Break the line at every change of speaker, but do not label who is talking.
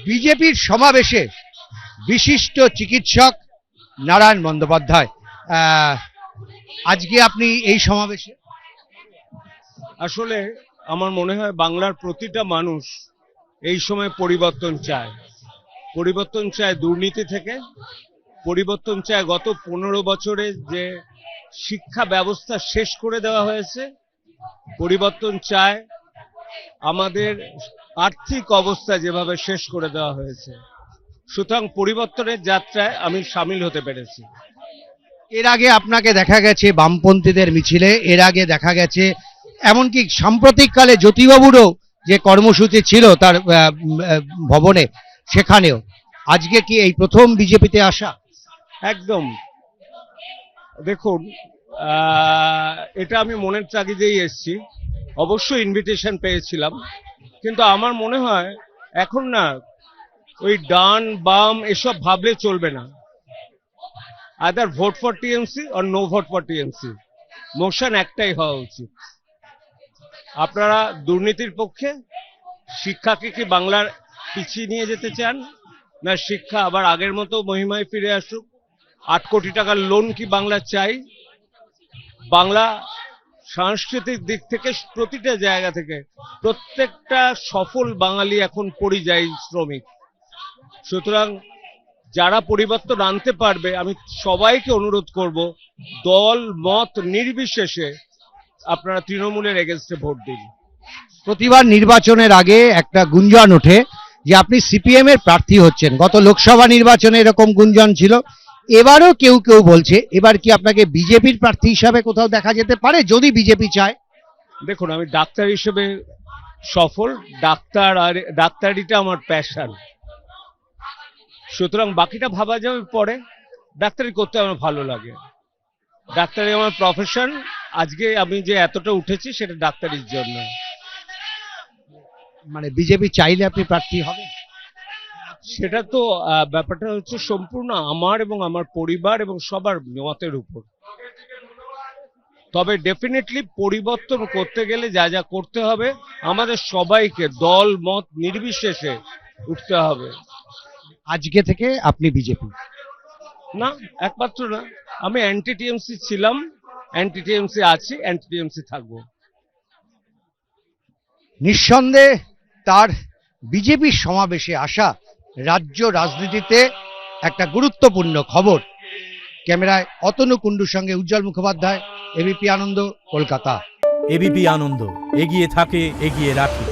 বিজেপির সমাবেশে বিশিষ্ট চিকিৎসক নারায়ণ বন্দ্যোপাধ্যায়, আজকে আপনি এই সমাবেশে?
আসলে আমার মনে হয় বাংলার প্রতিটা মানুষ এই সময় পরিবর্তন চায়। পরিবর্তন চায় দুর্নীতি থেকে, পরিবর্তন চায় গত 15 বছরে যে শিক্ষা ব্যবস্থা শেষ করে দেওয়া হয়েছে, পরিবর্তন চায় আমাদের আর্থিক অবস্থা যেভাবে শেষ করে দেওয়া হয়েছে। সুতরাং পরিবর্তনের যাত্রায় আমি সামিল হতে পেরেছি।
এর আগে আপনাকে দেখা গেছে বামপন্থীদের মিছিলে, এর আগে দেখা গেছে এমনকি সাম্প্রতিককালে জ্যোতিবাবুরও যে কর্মসূচি ছিল তার ভবনে, সেখানেও। আজকে কি এই প্রথম বিজেপিতে আসা?
একদম। দেখুন, এটা আমি মনের তাগিদেই এসেছি। অবশ্যই ইনভিটেশন পেয়েছিলাম, কিন্তু আমার মনে হয় এখন না ওই ডান বাম এসব ভাবলে চলবে না। আদার ভোট ফর টিএমসি আর no vote for TMC, motion একটাই হওয়া উচিত। আপনারা দুর্নীতির পক্ষে? শিক্ষাকে কি বাংলার পিছিয়ে নিয়ে যেতে চান, না শিক্ষা আবার আগের মতো মহিমায় ফিরে আসুক? 8 কোটি টাকার লোন কি বাংলা চাই? বাংলা সাংস্কৃতিক দিক থেকে প্রতিটা জায়গা থেকে প্রত্যেকটা সফল বাঙালি এখন পরিযায়ী শ্রমিক। সুতরাং যারা পরিবর্তন আনতে পারবে, আমি সবাইকে অনুরোধ করব, দল মত নির্বিশেষে আপনারা তৃণমূলের এগেনস্টে ভোট দিন।
প্রতিবার নির্বাচনের আগে একটা গুঞ্জন ওঠে যে আপনি সিপিএম এর প্রার্থী হচ্ছেন। গত লোকসভা নির্বাচনে এরকম গুঞ্জন ছিল, এবারও কেউ কেউ বলছে এবার কি আপনাকে বিজেপির প্রার্থী হিসাবে কোথাও দেখা যেতে পারে যদি বিজেপি চায়?
দেখুন, আমি ডাক্তার হিসেবে সফল, ডাক্তার আর ডাক্তারিটা আমার প্যাশন। সুতরাং বাকিটা ভাবা যাবে পরে। ডাক্তারি করতে আমার ভালো লাগে, ডাক্তারি আমার প্রফেশন। আজকে আমি যে এতটা উঠেছি সেটা ডাক্তারির জন্য।
মানে বিজেপি চাইলে আপনি প্রার্থী হবেন?
সেটা তো ব্যাপারটা হচ্ছে সম্পূর্ণ আমার এবং আমার পরিবার এবং সবার মতের উপর। তবে ডেফিনেটলি পরিবর্তন করতে গেলে যা যা করতে হবে আমাদের সবাইকে দল মত নির্বিশেষে উঠতে হবে।
আজকে থেকে আপনি বিজেপি?
না, একমাত্র না, আমি অ্যান্টি টিএমসি ছিলাম, অ্যান্টি টিএমসি আছি, অ্যান্টি টিএমসি থাকবো।
নিঃসন্দেহে তার বিজেপির সমাবেশে আসা রাজ্য রাজনীতিতে একটা গুরুত্বপূর্ণ খবর। ক্যামেরায় অতনু কুণ্ডুর সঙ্গে উজ্জ্বল মুখোপাধ্যায়, এবিপি আনন্দ, কলকাতা।
এবিপি আনন্দ, এগিয়ে থাকে, এগিয়ে রাখে।